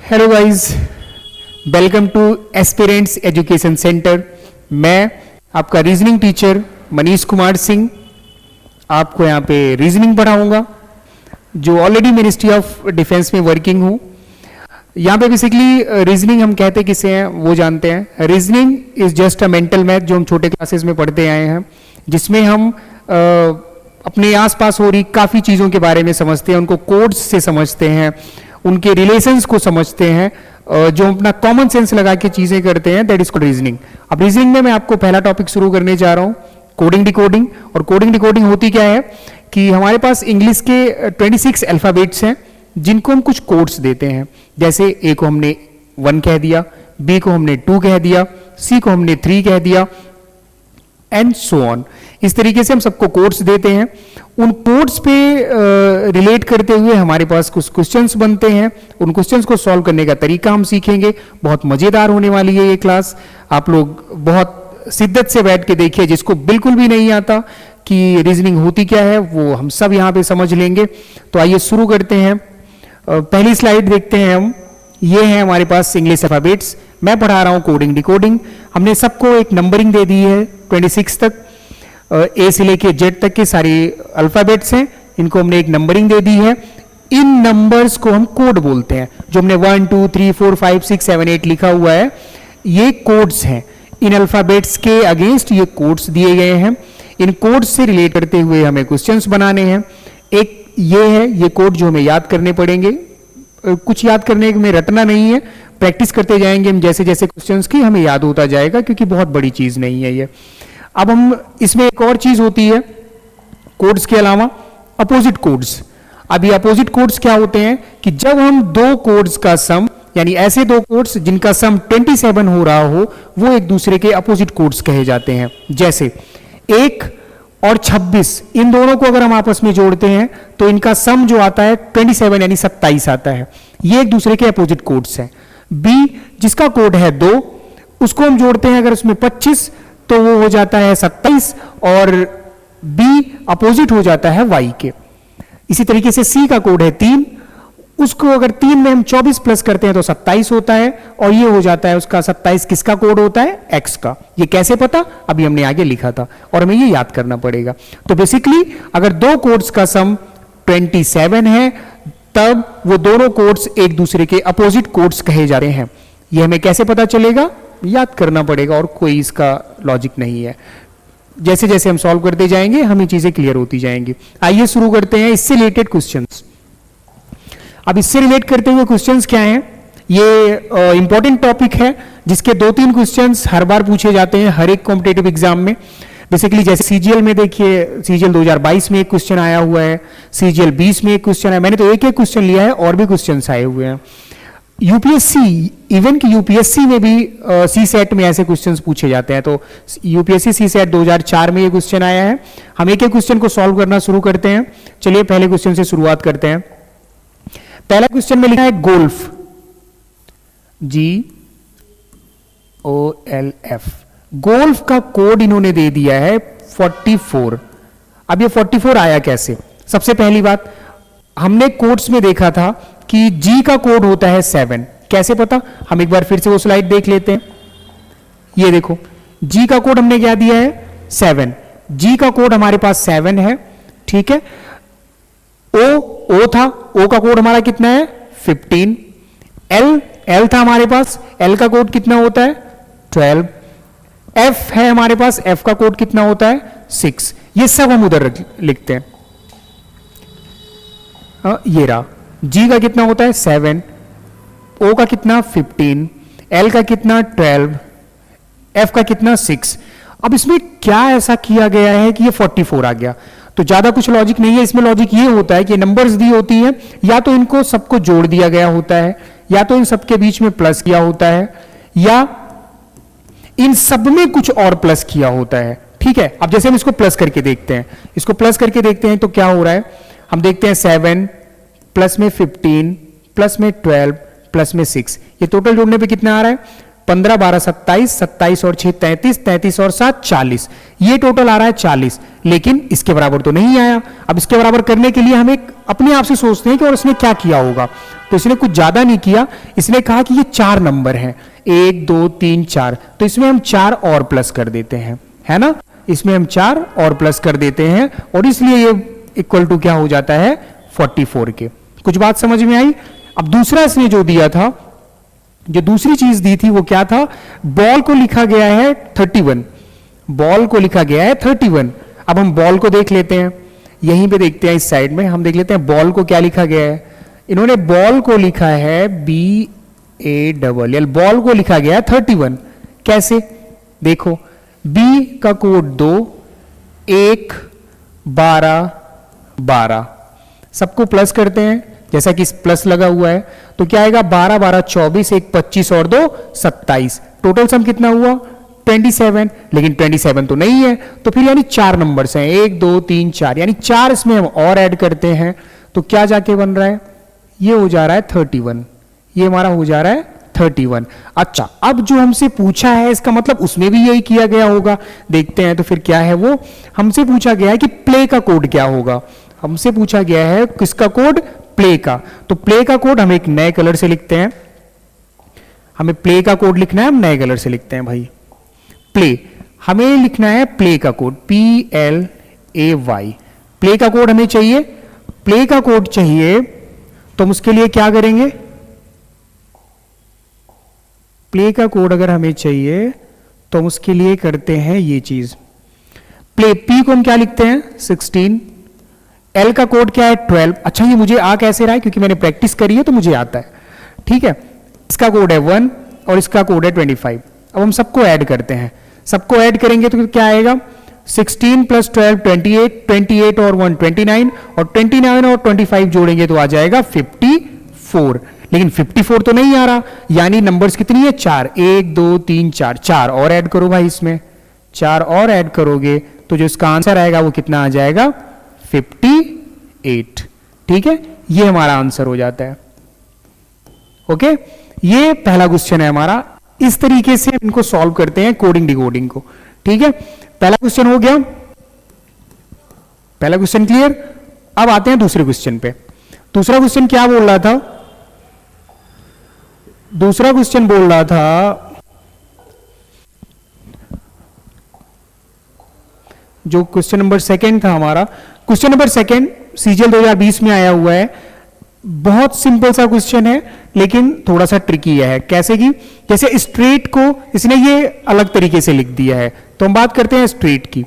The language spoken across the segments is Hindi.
Hello guys, welcome two aspirants education centre. मैं आपका रीजनिंग टीचर मनीष कुमार सिंह आपको यहाँ पे रीजनिंग पढ़ाऊंगा, जो ऑलरेडी मिनिस्ट्री ऑफ डिफेंस में वर्किंग हूँ। यहाँ पे बेसिकली रीजनिंग हम कहते किसे हैं वो जानते हैं। Reasoning is just a mental math जो हम छोटे क्लासेस में पढ़ते आए हैं, जिसमें हम अपने आसपास हो रही काफ़ी चीज़ों के बारे में समझते हैं, उनको कोड्स से समझते हैं, उनके रिलेशंस को समझते हैं, जो अपना कॉमन सेंस लगा के चीज़ें करते हैं, दैट इज कॉल्ड रीजनिंग। अब रीजनिंग में मैं आपको पहला टॉपिक शुरू करने जा रहा हूँ, कोडिंग डिकोडिंग। और कोडिंग डिकोडिंग होती क्या है कि हमारे पास इंग्लिश के 26 अल्फ़ाबेट्स हैं जिनको हम कुछ कोड्स देते हैं। जैसे ए को हमने 1 कह दिया, बी को हमने 2 कह दिया, सी को हमने 3 कह दिया, एंड सो ऑन। इस तरीके से हम सबको कोड्स देते हैं। उन कोड्स पे रिलेट करते हुए हमारे पास कुछ क्वेश्चंस बनते हैं। उन क्वेश्चंस को सॉल्व करने का तरीका हम सीखेंगे। बहुत मजेदार होने वाली है ये क्लास। आप लोग बहुत शिद्दत से बैठ के देखिए। जिसको बिल्कुल भी नहीं आता कि रीजनिंग होती क्या है वो हम सब यहाँ पे समझ लेंगे। तो आइए शुरू करते हैं। पहली स्लाइड देखते हैं हम। ये है हमारे पास इंग्लिश अल्फाबेट्स। मैं पढ़ा रहा हूँ कोडिंग डिकोडिंग। हमने सबको एक नंबरिंग दे दी है 26 तक, ए से लेके जेड तक के सारे अल्फाबेट्स हैं, इनको हमने एक नंबरिंग दे दी है। इन नंबर्स को हम कोड बोलते हैं। जो हमने 1 2 3 4 5 6 7 8 लिखा हुआ है, ये कोड्स हैं। इन अल्फाबेट्स के अगेंस्ट ये कोड्स दिए गए हैं। इन कोड्स से रिलेट करते हुए हमें क्वेश्चंस बनाने हैं। एक ये है, ये कोड जो हमें याद करने पड़ेंगे। कुछ याद करने में रटना नहीं है, प्रैक्टिस करते जाएंगे हम। जैसे जैसे क्वेश्चंस की हमें याद होता जाएगा, क्योंकि बहुत बड़ी चीज नहीं है ये। अब हम इसमें एक और चीज होती है कोड्स के अलावा, अपोजिट कोड्स। अब ये अपोजिट कोड्स क्या होते हैं कि जब हम दो कोड्स का सम, यानी ऐसे दो कोड्स जिनका सम 27 हो रहा हो, वो एक दूसरे के अपोजिट कोड्स कहे जाते हैं। जैसे 1 और 26, इन दोनों को अगर हम आपस में जोड़ते हैं तो इनका सम जो आता है 27 यानी 27 आता है। ये एक दूसरे के अपोजिट कोड्स हैं। बी जिसका कोड है 2, उसको हम जोड़ते हैं अगर उसमें 25 तो वो हो जाता है 27, और बी अपोजिट हो जाता है वाई के। इसी तरीके से सी का कोड है 3, उसको अगर 3 में हम 24 प्लस करते हैं तो 27 होता है, और ये हो जाता है उसका 27 किसका कोड होता है, एक्स का। ये कैसे पता, अभी हमने आगे लिखा था और हमें ये याद करना पड़ेगा। तो बेसिकली अगर दो कोड्स का सम 27 है, तब वो दोनों कोड्स एक दूसरे के अपोजिट कोड्स कहे जा रहे हैं। ये हमें कैसे पता चलेगा, याद करना पड़ेगा, और कोई इसका लॉजिक नहीं है। जैसे जैसे हम सॉल्व करते जाएंगे हमें चीजें क्लियर होती जाएंगी। आइए शुरू करते हैं इससे रिलेटेड क्वेश्चंस। अब इससे रिलेट करते हुए क्वेश्चंस क्या हैं, ये इंपॉर्टेंट टॉपिक है जिसके 2-3 क्वेश्चंस हर बार पूछे जाते हैं हर एक कॉम्पिटेटिव एग्जाम में। बेसिकली जैसे सीजीएल में देखिए, सीजीएल 2022 में एक क्वेश्चन आया हुआ है, सीजीएल 20 में एक क्वेश्चन है। मैंने तो एक एक क्वेश्चन लिया है, और भी क्वेश्चन आए हुए हैं। यूपीएससी, इवन कि यूपीएससी में भी सी सेट में ऐसे क्वेश्चंस पूछे जाते हैं। तो यूपीएससी सी सेट 2004 में ये क्वेश्चन आया है। हम एक एक क्वेश्चन को सॉल्व करना शुरू करते हैं। चलिए पहले क्वेश्चन से शुरुआत करते हैं। पहला क्वेश्चन में लिखा है गोल्फ, GOLF। गोल्फ का कोड इन्होंने दे दिया है 44। अब ये 44 आया कैसे? सबसे पहली बात, हमने कोड्स में देखा था कि जी का कोड होता है 7। कैसे पता? हम एक बार फिर से वो स्लाइड देख लेते हैं। ये देखो, जी का कोड हमने क्या दिया है 7। जी का कोड हमारे पास 7 है, ठीक है। ओ था, ओ का कोड हमारा कितना है 15। एल था हमारे पास, एल का कोड कितना होता है 12। एफ है हमारे पास, एफ का कोड कितना होता है 6। ये सब हम उधर लिखते हैं। ये रहा, जी का कितना होता है 7, ओ का कितना 15, एल का कितना 12, एफ का कितना 6। अब इसमें क्या ऐसा किया गया है कि ये 44 आ गया? तो ज्यादा कुछ लॉजिक नहीं है इसमें। लॉजिक ये होता है कि नंबर्स दी होती हैं, या तो इनको सबको जोड़ दिया गया होता है, या तो इन सबके बीच में प्लस किया होता है, या इन सब में कुछ और प्लस किया होता है, ठीक है। अब जैसे हम इसको प्लस करके देखते हैं, इसको प्लस करके देखते हैं तो क्या हो रहा है, हम देखते हैं 7 प्लस में 15 प्लस में 12 प्लस में 6, ये टोटल जोड़ने पे कितना आ रहा है 15 12 27, 27 और 6 33, 33 और 7 40, ये टोटल आ रहा है 40, लेकिन इसके बराबर तो नहीं आया। अब इसके बराबर करने के लिए हम एक अपने आप से सोचते हैं कि और इसने क्या किया होगा। तो इसने कुछ ज्यादा नहीं किया, इसने कहा कि ये 4 नंबर हैं, 1 2 3 4, तो इसमें हम 4 और प्लस कर देते हैं, है ना, इसमें हम 4 और प्लस कर देते हैं, और इसलिए ये इक्वल टू क्या हो जाता है 44 के। कुछ बात समझ में आई। अब दूसरा इसने जो दिया था, जो दूसरी चीज दी थी वो क्या था, बॉल को लिखा गया है 31, बॉल को लिखा गया है 31। अब हम बॉल को देख लेते हैं, यहीं पे देखते हैं, इस साइड में हम देख लेते हैं बॉल को क्या लिखा गया है। इन्होंने बॉल को लिखा है BALL, बॉल को लिखा गया है 31। कैसे, देखो B का कोड 2, 1 12 12, सबको प्लस करते हैं, जैसा कि प्लस लगा हुआ है, तो क्या आएगा 12 12 24, 1 25 और 2 27, टोटल सम कितना हुआ 27, लेकिन 27 तो नहीं है, तो फिर यानी 4 नंबर्स हैं, 1 2 3 4, यानी 4 इसमें हम और ऐड करते हैं, तो क्या जाके बन रहा है, ये हो जा रहा है 31, ये हमारा हो जा रहा है 31। अच्छा, अब जो हमसे पूछा है इसका मतलब उसमें भी यही किया गया होगा, देखते हैं। तो फिर क्या है, वो हमसे पूछा गया है कि प्ले का कोड क्या होगा, हमसे पूछा गया है किसका कोड, प्ले का। तो प्ले का कोड हम एक नए कलर से लिखते हैं, हमें प्ले का कोड लिखना है, हम नए कलर से लिखते हैं भाई। प्ले, हमें लिखना है प्ले का कोड PLAY, प्ले का कोड हमें चाहिए। प्ले का कोड चाहिए तो हम उसके लिए क्या करेंगे, प्ले का कोड अगर हमें चाहिए तो हम उसके लिए करते हैं ये चीज, प्ले P को हम क्या लिखते हैं 16, L का कोड क्या है 12। अच्छा, ये मुझे आ कैसे रहा है, क्योंकि मैंने प्रैक्टिस करी है तो मुझे आता है, ठीक है। इसका कोड है 1 और इसका कोड है 25। अब हम सबको ऐड करते हैं, सबको ऐड करेंगे तो क्या आएगा 16 + 12 28, 28 और 1 29, और 29 और 25 जोड़ेंगे तो आ जाएगा 54, लेकिन 54 तो नहीं आ रहा, यानी नंबर्स कितनी है 4, 1 2 3 4, 4 और ऐड करो भाई, इसमें 4 और ऐड करोगे तो जो इसका आंसर आएगा वो कितना आ जाएगा 58, ठीक है, ये हमारा आंसर हो जाता है। ओके, ये पहला क्वेश्चन है हमारा। इस तरीके से इनको सॉल्व करते हैं कोडिंग डिकोडिंग को, ठीक है। पहला क्वेश्चन हो गया, पहला क्वेश्चन क्लियर। अब आते हैं दूसरे क्वेश्चन पे। दूसरा क्वेश्चन क्या बोल रहा था, दूसरा क्वेश्चन बोल रहा था जो क्वेश्चन नंबर सेकंड था हमारा, क्वेश्चन नंबर सेकंड CGL 2020 में आया हुआ है। बहुत सिंपल सा क्वेश्चन है लेकिन थोड़ा सा ट्रिकी है। कैसे कि जैसे स्ट्रेट को इसने ये अलग तरीके से लिख दिया है, तो हम बात करते हैं स्ट्रेट की,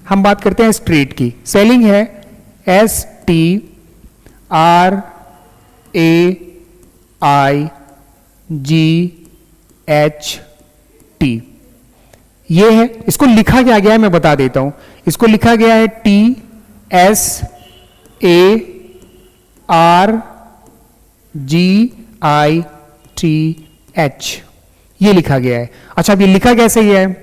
हम बात करते हैं स्ट्रेट की। स्पेलिंग है STRAIGHT, ये है। इसको लिखा क्या गया है मैं बता देता हूं, इसको लिखा गया है TSARGITH, ये लिखा गया है। अच्छा, अब ये लिखा कैसे गया है,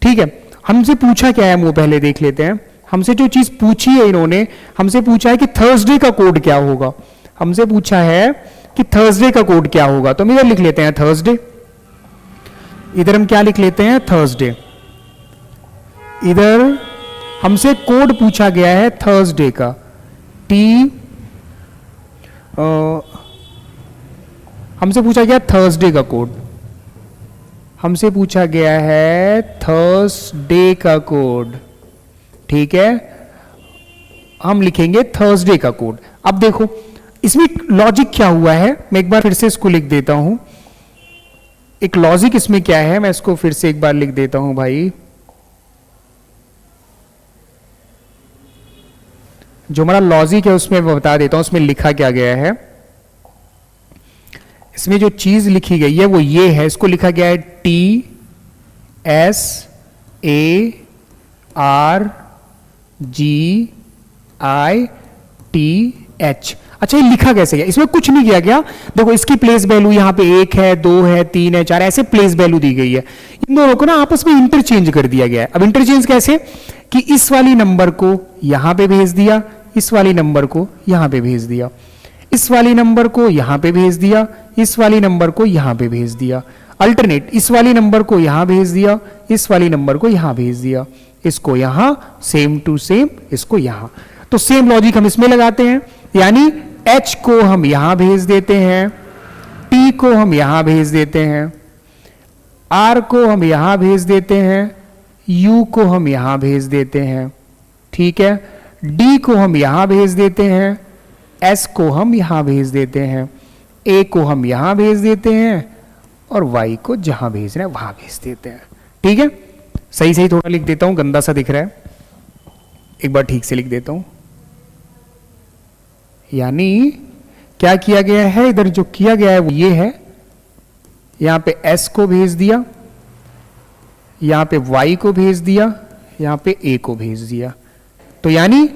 ठीक है। हमसे पूछा क्या है वो पहले देख लेते हैं। हमसे जो चीज पूछी है इन्होंने, हमसे पूछा है कि थर्सडे का कोड क्या होगा, हमसे पूछा है कि थर्सडे का कोड क्या होगा। तो हम इधर लिख लेते हैं थर्सडे, इधर हम क्या लिख लेते हैं थर्सडे। इधर हमसे कोड पूछा गया है थर्सडे का, हमसे पूछा गया थर्सडे का कोड, हमसे पूछा गया है थर्सडे का कोड, ठीक है। हम लिखेंगे थर्सडे का कोड। अब देखो इसमें लॉजिक क्या हुआ है, मैं एक बार फिर से इसको लिख देता हूं। एक लॉजिक इसमें क्या है, मैं इसको फिर से एक बार लिख देता हूं भाई। जो हमारा लॉजिक है उसमें मैं बता देता हूं, उसमें लिखा क्या गया है। इसमें जो चीज लिखी गई है वो ये है, इसको लिखा गया है TSARGITH। अच्छा, ये लिखा कैसे गया, इसमें कुछ नहीं किया गया। देखो इसकी प्लेस वैल्यू यहाँ पे 1 है, 2 है, 3 है, 4 ऐसे प्लेस वैल्यू दी गई है। इन दोनों को ना आपस में इंटरचेंज कर दिया गया है। अब इंटरचेंज कैसे कि इस वाली नंबर को यहां पे भेज दिया, इस वाली नंबर को यहां पे भेज दिया, इस वाली नंबर को यहां पे भेज दिया, इस वाली नंबर को यहां पे भेज दिया। अल्टरनेट, इस वाली नंबर को यहां भेज दिया, इस वाली नंबर को यहां भेज दिया, इसको यहां, सेम टू सेम इसको यहां। तो सेम लॉजिक हम इसमें लगाते हैं, यानी h को हम यहां भेज देते हैं, t को हम यहां भेज देते हैं, r को हम यहां भेज देते हैं, u को हम यहां भेज देते हैं, ठीक है, d को हम यहां भेज देते हैं, s को हम यहां भेज देते हैं, a को हम यहां भेज देते हैं और y को जहां भेजना है वहां भेज देते हैं। ठीक है, सही सही थोड़ा लिख देता हूं, गंदा सा दिख रहा है, एक बार ठीक से लिख देता हूं। यानी क्या किया गया है, इधर जो किया गया है वो ये है, यहां पे s को भेज दिया, यहां पे y को भेज दिया, यहां पे a को भेज दिया। तो यानी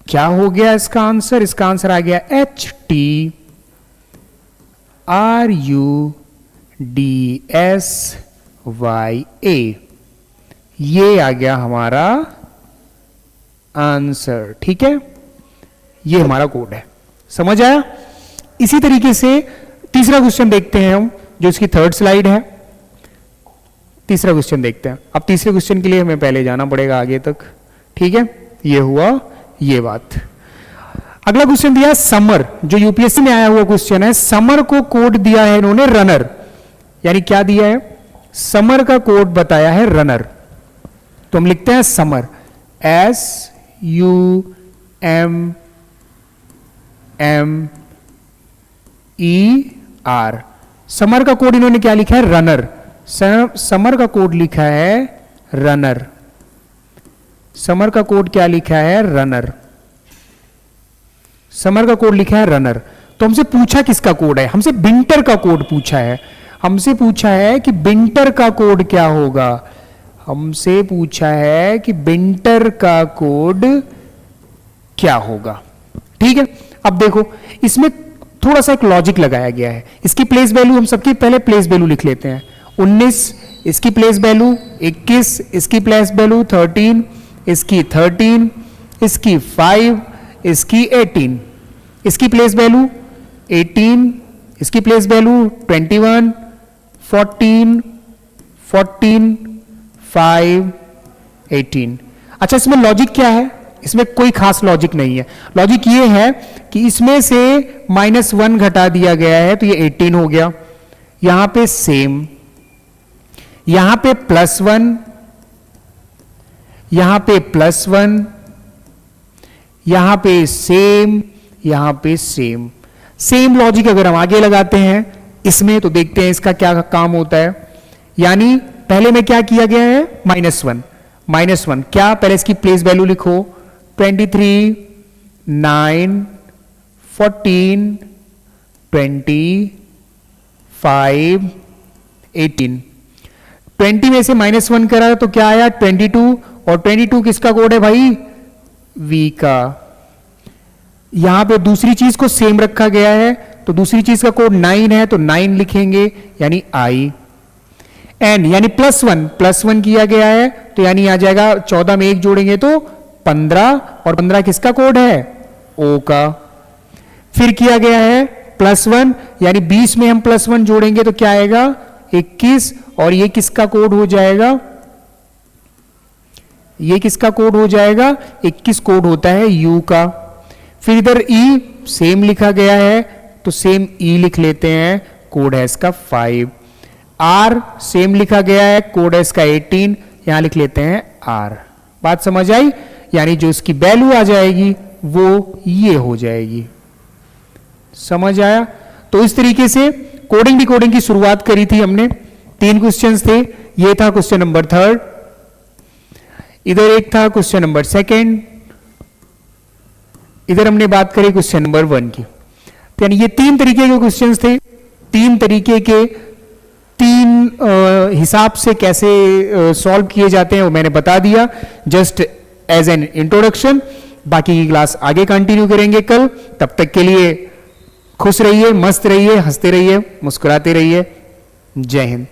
क्या हो गया इसका आंसर, इसका आंसर आ गया HT RUDSYA, ये आ गया हमारा आंसर। ठीक है, ये हमारा कोड है, समझ आया। इसी तरीके से तीसरा क्वेश्चन देखते हैं हम, जो इसकी थर्ड स्लाइड है। तीसरा क्वेश्चन देखते हैं। अब तीसरे क्वेश्चन के लिए हमें पहले जाना पड़ेगा आगे तक। ठीक है, ये हुआ ये बात। अगला क्वेश्चन दिया समर, जो यूपीएससी में आया हुआ क्वेश्चन है। समर को कोड दिया है इन्होंने रनर, यानी क्या दिया है, समर का कोड बताया है रनर। तो हम लिखते हैं समर, SUMMER। समर का कोड इन्होंने क्या लिखा है, रनर। समर का कोड लिखा है रनर। समर का कोड क्या लिखा है, रनर। समर का कोड लिखा है रनर। तो हमसे पूछा किसका कोड है, हमसे विंटर का कोड पूछा है। हमसे पूछा है कि विंटर का कोड क्या होगा, हमसे पूछा है कि विंटर का कोड क्या होगा। ठीक है, अब देखो इसमें थोड़ा सा एक लॉजिक लगाया गया है। इसकी प्लेस वैल्यू हम सबकी पहले प्लेस वैल्यू लिख लेते हैं। 19 इसकी प्लेस वैल्यू, 21 इसकी प्लेस वैल्यू, 13 इसकी 13, इसकी 5, इसकी 18, इसकी प्लेस वैल्यू 18, इसकी प्लेस वैल्यू 21, 14, 14, 5, 18। अच्छा, इसमें लॉजिक क्या है, इसमें कोई खास लॉजिक नहीं है। लॉजिक ये है कि इसमें से -1 घटा दिया गया है तो ये 18 हो गया। यहां पे सेम, यहां पे +1, यहां पे +1, यहां पे सेम, यहां पे सेम। सेम लॉजिक अगर हम आगे लगाते हैं इसमें तो देखते हैं इसका क्या काम होता है। यानी पहले में क्या किया गया है, -1, -1 क्या, पहले इसकी प्लेस वैल्यू लिखो, 23, 9, 14, 20, 5, 18। 20 में से -1 करा तो क्या आया, 22, और 22 किसका कोड है भाई, V का। यहां पे दूसरी चीज को सेम रखा गया है, तो दूसरी चीज का कोड 9 है तो 9 लिखेंगे, यानी I। N यानी +1 किया गया है, तो यानी आ जाएगा 14 में 1 जोड़ेंगे तो 15, और 15 किसका कोड है, O का। फिर किया गया है +1, यानी 20 में हम +1 जोड़ेंगे तो क्या आएगा, 21, और ये किसका कोड हो जाएगा, ये किसका कोड हो जाएगा, 21 कोड होता है U का। फिर इधर E सेम लिखा गया है तो सेम E लिख लेते हैं, कोड है इसका 5। R सेम लिखा गया है, कोड है इसका 18, यहां लिख लेते हैं R। बात समझ आई, यानी जो इसकी वैल्यू आ जाएगी वो ये हो जाएगी। समझ आया। तो इस तरीके से कोडिंग डिकोडिंग की शुरुआत करी थी हमने। 3 क्वेश्चंस थे, ये था क्वेश्चन नंबर 3, इधर एक था क्वेश्चन नंबर 2, इधर हमने बात करी क्वेश्चन नंबर 1 की। तो यानी ये 3 तरीके के क्वेश्चंस थे, 3 तरीके के 3 हिसाब से कैसे सॉल्व किए जाते हैं वो मैंने बता दिया, जस्ट एज एन इंट्रोडक्शन। बाकी की क्लास आगे कंटिन्यू करेंगे कल। तब तक के लिए खुश रहिए, मस्त रहिए, हंसते रहिए, मुस्कुराते रहिए। जय हिंद।